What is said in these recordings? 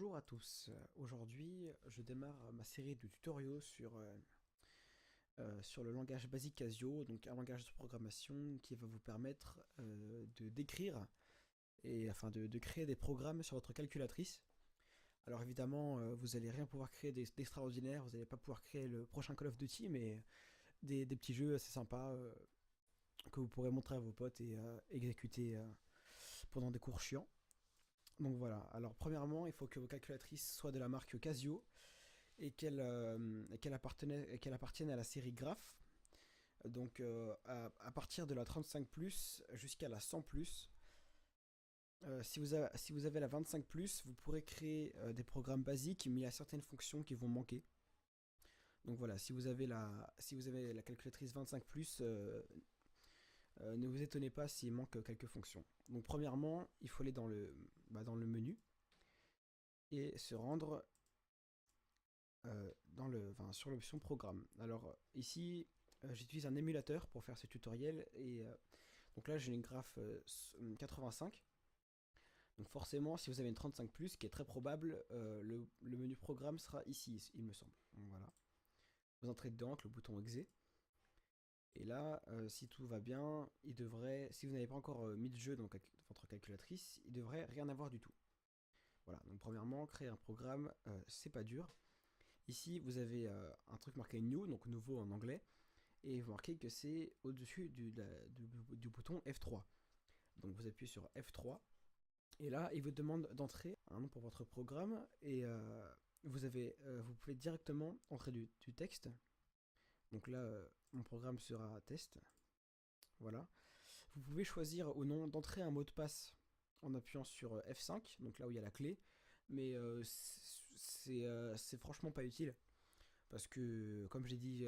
Bonjour à tous. Aujourd'hui, je démarre ma série de tutoriaux sur le langage basique Casio, donc un langage de programmation qui va vous permettre de d'écrire et enfin de créer des programmes sur votre calculatrice. Alors évidemment, vous n'allez rien pouvoir créer d'extraordinaire, vous n'allez pas pouvoir créer le prochain Call of Duty, mais des petits jeux assez sympas que vous pourrez montrer à vos potes et exécuter pendant des cours chiants. Donc voilà, alors premièrement, il faut que vos calculatrices soient de la marque Casio et qu'elle appartienne à la série Graph. Donc à partir de la 35 jusqu'à la 100 si vous avez la 25 vous pourrez créer des programmes basiques, mais il y a certaines fonctions qui vont manquer. Donc voilà, si vous avez la calculatrice 25 ne vous étonnez pas s'il manque quelques fonctions. Donc premièrement, il faut aller dans le menu et se rendre sur l'option programme. Alors ici, j'utilise un émulateur pour faire ce tutoriel et donc là j'ai une graphe 85. Donc forcément, si vous avez une 35 ce qui est très probable, le menu programme sera ici, il me semble. Donc voilà. Vous entrez dedans avec le bouton exe. Et là, si tout va bien, si vous n'avez pas encore mis de jeu dans votre calculatrice, il devrait rien avoir du tout. Voilà, donc premièrement, créer un programme, c'est pas dur. Ici, vous avez un truc marqué New, donc nouveau en anglais, et vous marquez que c'est au-dessus du bouton F3. Donc vous appuyez sur F3, et là, il vous demande d'entrer un nom pour votre programme, et vous pouvez directement entrer du texte. Donc là, mon programme sera test. Voilà. Vous pouvez choisir ou non d'entrer un mot de passe en appuyant sur F5, donc là où il y a la clé, mais c'est franchement pas utile. Parce que, comme j'ai dit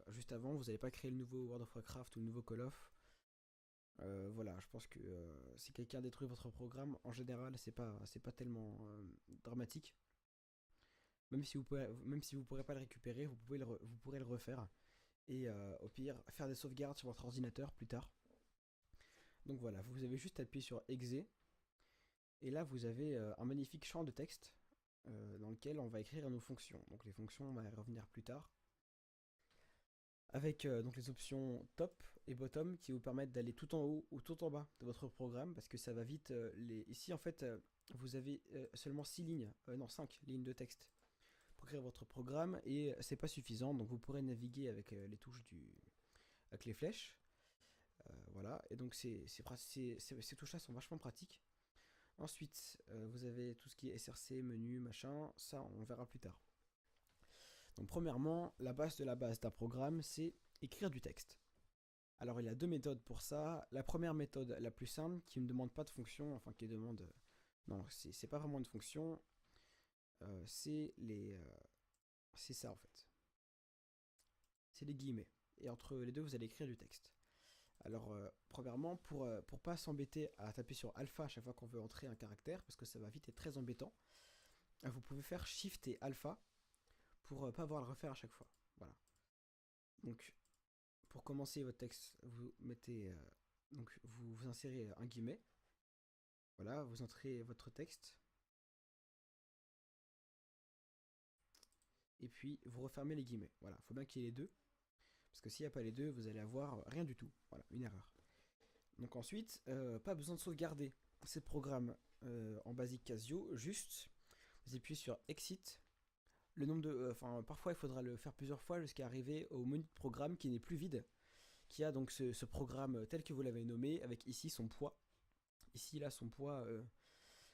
juste avant, vous n'allez pas créer le nouveau World of Warcraft ou le nouveau Call of. Voilà, je pense que si quelqu'un détruit votre programme, en général, c'est pas tellement dramatique. Même si vous pourrez pas le récupérer, vous pourrez le refaire. Et au pire, faire des sauvegardes sur votre ordinateur plus tard. Donc voilà, vous avez juste appuyé sur exe. Et là, vous avez un magnifique champ de texte dans lequel on va écrire nos fonctions. Donc les fonctions, on va y revenir plus tard. Avec donc les options top et bottom qui vous permettent d'aller tout en haut ou tout en bas de votre programme parce que ça va vite. Ici en fait vous avez seulement 6 lignes, non 5 lignes de texte pour créer votre programme et c'est pas suffisant donc vous pourrez naviguer avec les touches avec les flèches. Voilà, et donc ces touches là sont vachement pratiques. Ensuite vous avez tout ce qui est SRC, menu, machin, ça on verra plus tard. Donc premièrement, la base de la base d'un programme, c'est écrire du texte. Alors il y a deux méthodes pour ça. La première méthode, la plus simple, qui ne demande pas de fonction, enfin qui demande... non, c'est pas vraiment une fonction, euh, c'est les... euh, c'est ça en fait. C'est les guillemets. Et entre les deux, vous allez écrire du texte. Alors, premièrement, pour pas s'embêter à taper sur alpha à chaque fois qu'on veut entrer un caractère, parce que ça va vite être très embêtant, vous pouvez faire shift et alpha pour pas avoir à le refaire à chaque fois. Voilà. Donc, pour commencer votre texte, vous insérez un guillemet. Voilà, vous entrez votre texte. Et puis vous refermez les guillemets. Voilà, il faut bien qu'il y ait les deux. Parce que s'il n'y a pas les deux, vous allez avoir rien du tout. Voilà, une erreur. Donc ensuite, pas besoin de sauvegarder ces programmes en basique Casio. Juste, vous appuyez sur Exit. Le nombre de, parfois il faudra le faire plusieurs fois jusqu'à arriver au menu de programme qui n'est plus vide, qui a donc ce programme tel que vous l'avez nommé, avec ici son poids. Ici, là, son poids,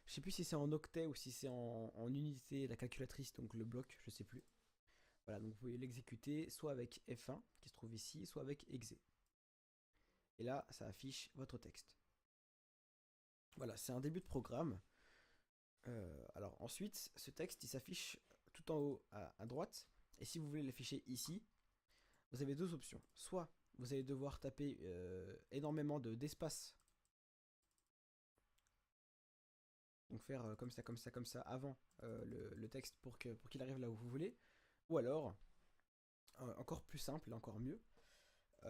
je sais plus si c'est en octet ou si c'est en unité, la calculatrice, donc le bloc, je sais plus. Voilà, donc vous pouvez l'exécuter soit avec F1 qui se trouve ici, soit avec exe. Et là, ça affiche votre texte. Voilà, c'est un début de programme. Alors ensuite, ce texte, il s'affiche tout en haut à droite. Et si vous voulez l'afficher ici, vous avez deux options. Soit vous allez devoir taper énormément d'espace. Donc faire comme ça, comme ça, comme ça avant le texte pour qu'il arrive là où vous voulez. Ou alors, encore plus simple et encore mieux,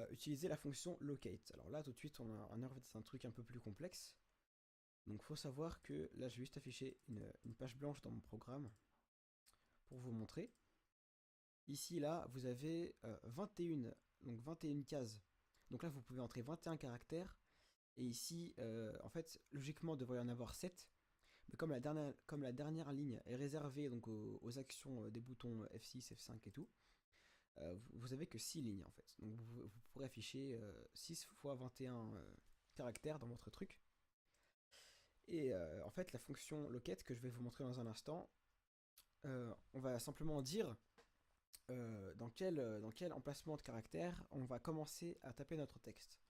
utiliser la fonction locate. Alors là, tout de suite, on a un truc un peu plus complexe. Donc faut savoir que là je vais juste afficher une page blanche dans mon programme pour vous montrer. Ici là vous avez 21, donc 21 cases. Donc là vous pouvez entrer 21 caractères. Et ici en fait logiquement il devrait y en avoir 7. Mais comme la dernière ligne est réservée donc aux actions des boutons F6, F5 et tout, vous avez que 6 lignes en fait. Donc vous pourrez afficher 6 fois 21 caractères dans votre truc. Et en fait, la fonction locket que je vais vous montrer dans un instant, on va simplement dire dans quel emplacement de caractère on va commencer à taper notre texte.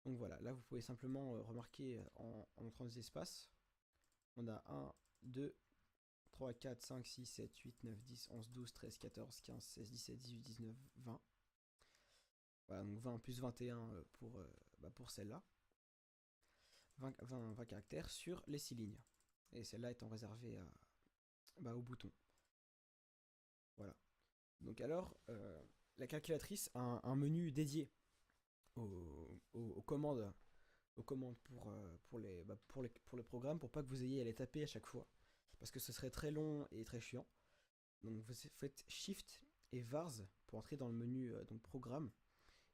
Donc voilà, là vous pouvez simplement remarquer en entrant des espaces, on a 1, 2, 3, 4, 5, 6, 7, 8, 9, 10, 11, 12, 13, 14, 15, 16, 17, 18, 19, 20. Voilà, donc 20 plus 21 pour celle-là. 20 caractères sur les 6 lignes. Et celle-là étant réservée au bouton. Voilà. Donc alors, la calculatrice a un menu dédié aux commandes, pour le programme, pour pas que vous ayez à les taper à chaque fois. Parce que ce serait très long et très chiant. Donc vous faites Shift et Vars pour entrer dans le menu donc programme.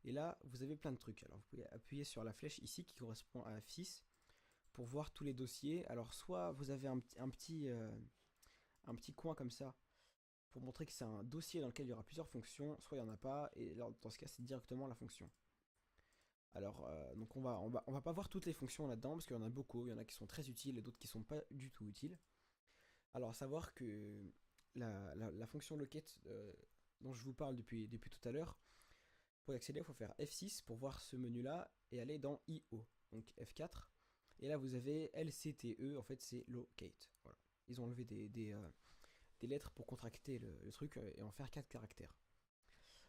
Et là, vous avez plein de trucs. Alors vous pouvez appuyer sur la flèche ici qui correspond à F6 pour voir tous les dossiers. Alors soit vous avez un petit coin comme ça pour montrer que c'est un dossier dans lequel il y aura plusieurs fonctions, soit il n'y en a pas, et alors, dans ce cas c'est directement la fonction. Alors donc on va pas voir toutes les fonctions là-dedans parce qu'il y en a beaucoup, il y en a qui sont très utiles et d'autres qui sont pas du tout utiles. Alors à savoir que la fonction locket dont je vous parle depuis tout à l'heure, pour y accéder il faut faire F6 pour voir ce menu là et aller dans IO, donc F4. Et là vous avez LCTE, en fait c'est locate. Voilà. Ils ont enlevé des lettres pour contracter le truc et en faire 4 caractères.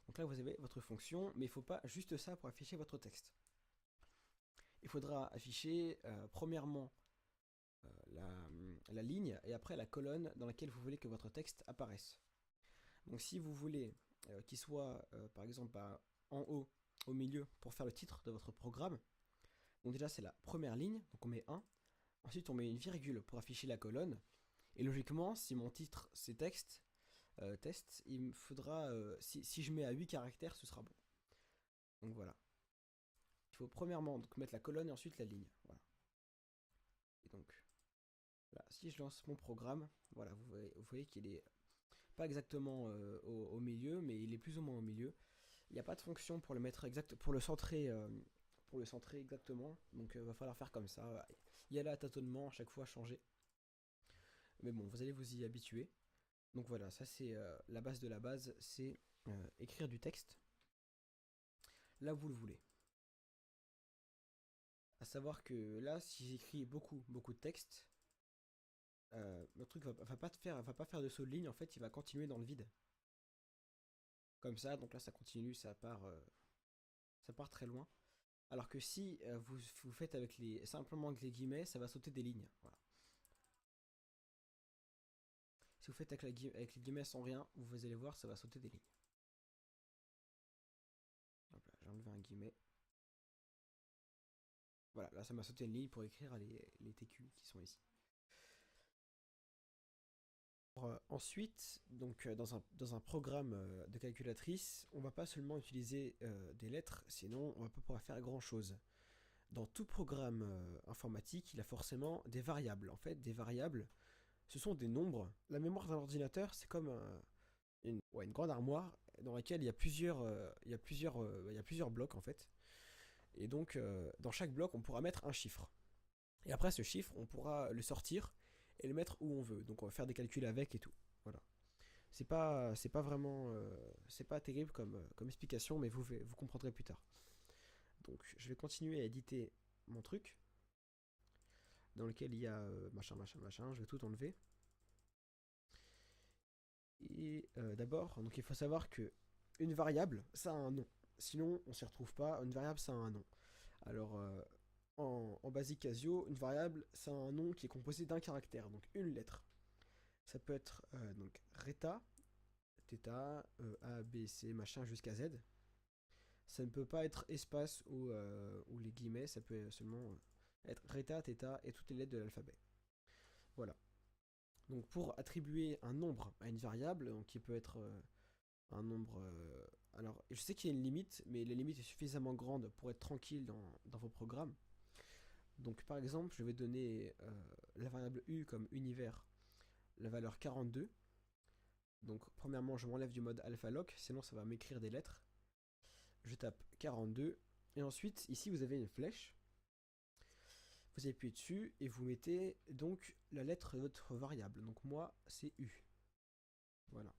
Donc là vous avez votre fonction, mais il ne faut pas juste ça pour afficher votre texte. Il faudra afficher premièrement la ligne et après la colonne dans laquelle vous voulez que votre texte apparaisse. Donc si vous voulez qu'il soit par exemple en haut, au milieu, pour faire le titre de votre programme, donc déjà c'est la première ligne, donc on met 1. Ensuite on met une virgule pour afficher la colonne. Et logiquement, si mon titre c'est texte, test, il me faudra, si je mets à 8 caractères, ce sera bon. Donc voilà. Il faut premièrement donc, mettre la colonne et ensuite la ligne. Voilà. Et donc, là, si je lance mon programme, voilà, vous voyez qu'il est pas exactement au milieu, mais il est plus ou moins au milieu. Il n'y a pas de fonction pour le mettre exact, pour le centrer exactement. Donc va falloir faire comme ça. Il y a là tâtonnement à chaque fois changer. Mais bon, vous allez vous y habituer. Donc voilà, ça c'est la base de la base, c'est écrire du texte là où vous le voulez. À savoir que là, si j'écris beaucoup de texte, le truc va pas faire de saut de ligne, en fait, il va continuer dans le vide. Comme ça, donc là ça continue, ça part très loin. Alors que si vous faites simplement avec les guillemets, ça va sauter des lignes. Voilà. Si vous faites avec les guillemets sans rien, vous allez voir, ça va sauter des lignes. Hop là, j'ai enlevé un guillemet. Voilà, là ça m'a sauté une ligne pour écrire les TQ qui sont ici. Ensuite, donc dans un programme de calculatrice, on va pas seulement utiliser des lettres, sinon on va pas pouvoir faire grand chose. Dans tout programme informatique, il a forcément des variables. En fait, des variables, ce sont des nombres. La mémoire d'un ordinateur, c'est comme une grande armoire dans laquelle il y a plusieurs blocs en fait. Et donc, dans chaque bloc, on pourra mettre un chiffre. Et après, ce chiffre, on pourra le sortir et le mettre où on veut. Donc, on va faire des calculs avec et tout. Voilà. C'est pas vraiment, c'est pas terrible comme explication, mais vous comprendrez plus tard. Donc, je vais continuer à éditer mon truc dans lequel il y a machin. Je vais tout enlever. Et d'abord, donc il faut savoir que une variable, ça a un nom. Sinon, on s'y retrouve pas. Une variable, ça a un nom. Alors, en Basic Casio, une variable, ça a un nom qui est composé d'un caractère, donc une lettre. Ça peut être donc Reta, Theta, A, B, C, machin, jusqu'à Z. Ça ne peut pas être espace ou les guillemets, ça peut être seulement être Reta, Theta et toutes les lettres de l'alphabet. Voilà. Donc pour attribuer un nombre à une variable, donc qui peut être un nombre... alors je sais qu'il y a une limite, mais la limite est suffisamment grande pour être tranquille dans vos programmes. Donc par exemple, je vais donner la variable u comme univers, la valeur 42. Donc premièrement, je m'enlève du mode alpha-lock, sinon ça va m'écrire des lettres. Je tape 42, et ensuite, ici vous avez une flèche. Vous appuyez dessus, et vous mettez donc la lettre de votre variable. Donc moi, c'est u. Voilà.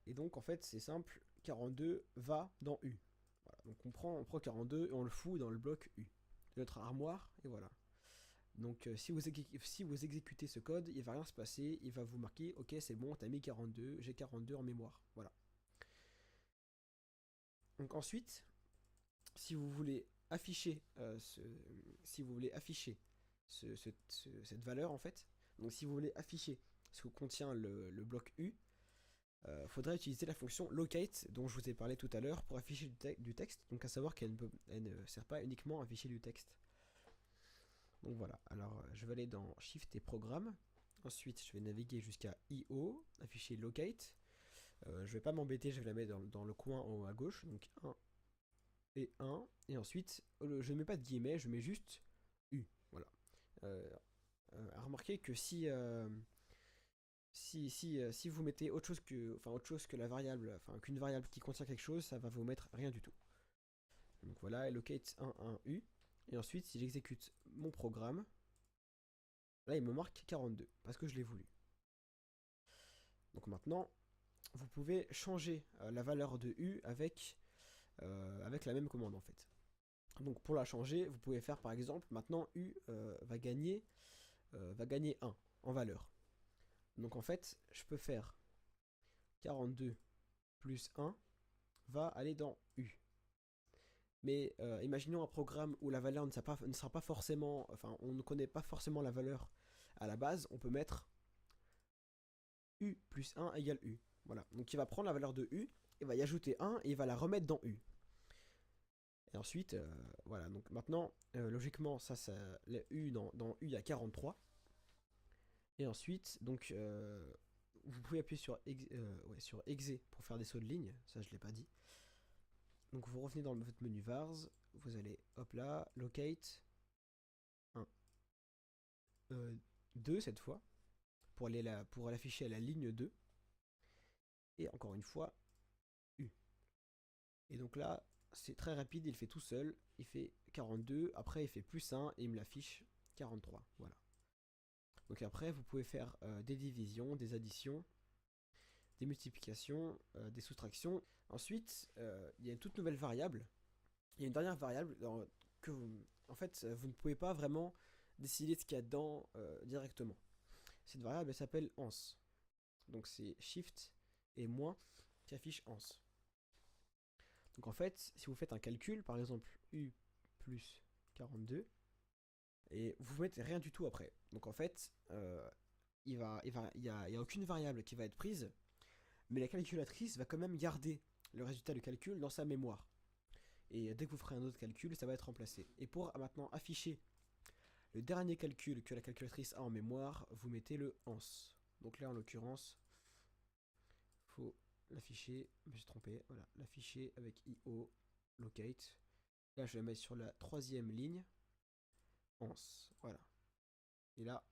Et donc en fait, c'est simple, 42 va dans u. Voilà. Donc on prend 42 et on le fout dans le bloc u. Notre armoire, et voilà. Donc si vous exécutez ce code, il va rien se passer, il va vous marquer ok c'est bon, t'as mis 42, j'ai 42 en mémoire. Voilà. Donc ensuite, si vous voulez afficher cette valeur en fait, donc si vous voulez afficher ce que contient le bloc U, faudrait utiliser la fonction locate dont je vous ai parlé tout à l'heure pour afficher du texte, donc à savoir qu'elle ne sert pas uniquement à afficher du texte. Donc voilà, alors je vais aller dans Shift et Programme. Ensuite, je vais naviguer jusqu'à IO, afficher Locate. Je vais pas m'embêter, je vais la mettre dans le coin en haut à gauche. Donc 1 et 1. Et ensuite, je ne mets pas de guillemets, je mets juste U. Voilà. À remarquer que si vous mettez autre chose que la variable, enfin qu'une variable qui contient quelque chose, ça va vous mettre rien du tout. Donc voilà, locate 1 U. Et ensuite, si j'exécute mon programme, là il me marque 42 parce que je l'ai voulu. Donc maintenant, vous pouvez changer la valeur de U avec la même commande en fait. Donc pour la changer, vous pouvez faire par exemple, maintenant U va gagner 1 en valeur. Donc en fait, je peux faire 42 plus 1 va aller dans U. Mais imaginons un programme où la valeur ne sera pas forcément, enfin on ne connaît pas forcément la valeur à la base, on peut mettre U plus 1 égale U. Voilà, donc il va prendre la valeur de U, il va y ajouter 1 et il va la remettre dans U. Et ensuite, voilà, donc maintenant, logiquement, le U dans U, il y a 43. Et ensuite, donc, vous pouvez appuyer sur Exe pour faire des sauts de ligne, ça je ne l'ai pas dit. Donc vous revenez dans votre menu vars, vous allez, hop là, locate 1, 2 cette fois, pour l'afficher à la ligne 2. Et encore une fois, U. Et donc là, c'est très rapide, il fait tout seul, il fait 42, après il fait plus 1 et il me l'affiche 43, voilà. Donc après, vous pouvez faire des divisions, des additions, des multiplications, des soustractions. Ensuite, il y a une toute nouvelle variable. Il y a une dernière variable que en fait, vous ne pouvez pas vraiment décider de ce qu'il y a dedans directement. Cette variable, elle s'appelle ans. Donc c'est Shift et moins qui affiche ans. Donc en fait, si vous faites un calcul, par exemple U plus 42, et vous mettez rien du tout après. Donc en fait, il y a aucune variable qui va être prise, mais la calculatrice va quand même garder le résultat du calcul dans sa mémoire. Et dès que vous ferez un autre calcul, ça va être remplacé. Et pour maintenant afficher le dernier calcul que la calculatrice a en mémoire, vous mettez le ans. Donc là, en l'occurrence, il faut l'afficher, je me suis trompé, voilà, l'afficher avec IO, locate. Là, je vais la mettre sur la troisième ligne, ans, voilà. Et là,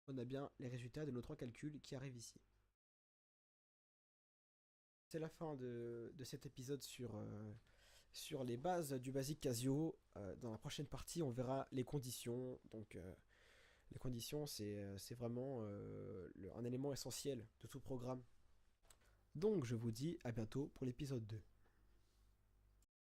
on a bien les résultats de nos 3 calculs qui arrivent ici. C'est la fin de cet épisode sur les bases du basique Casio. Dans la prochaine partie, on verra les conditions. Donc, les conditions, c'est vraiment un élément essentiel de tout programme. Donc, je vous dis à bientôt pour l'épisode 2.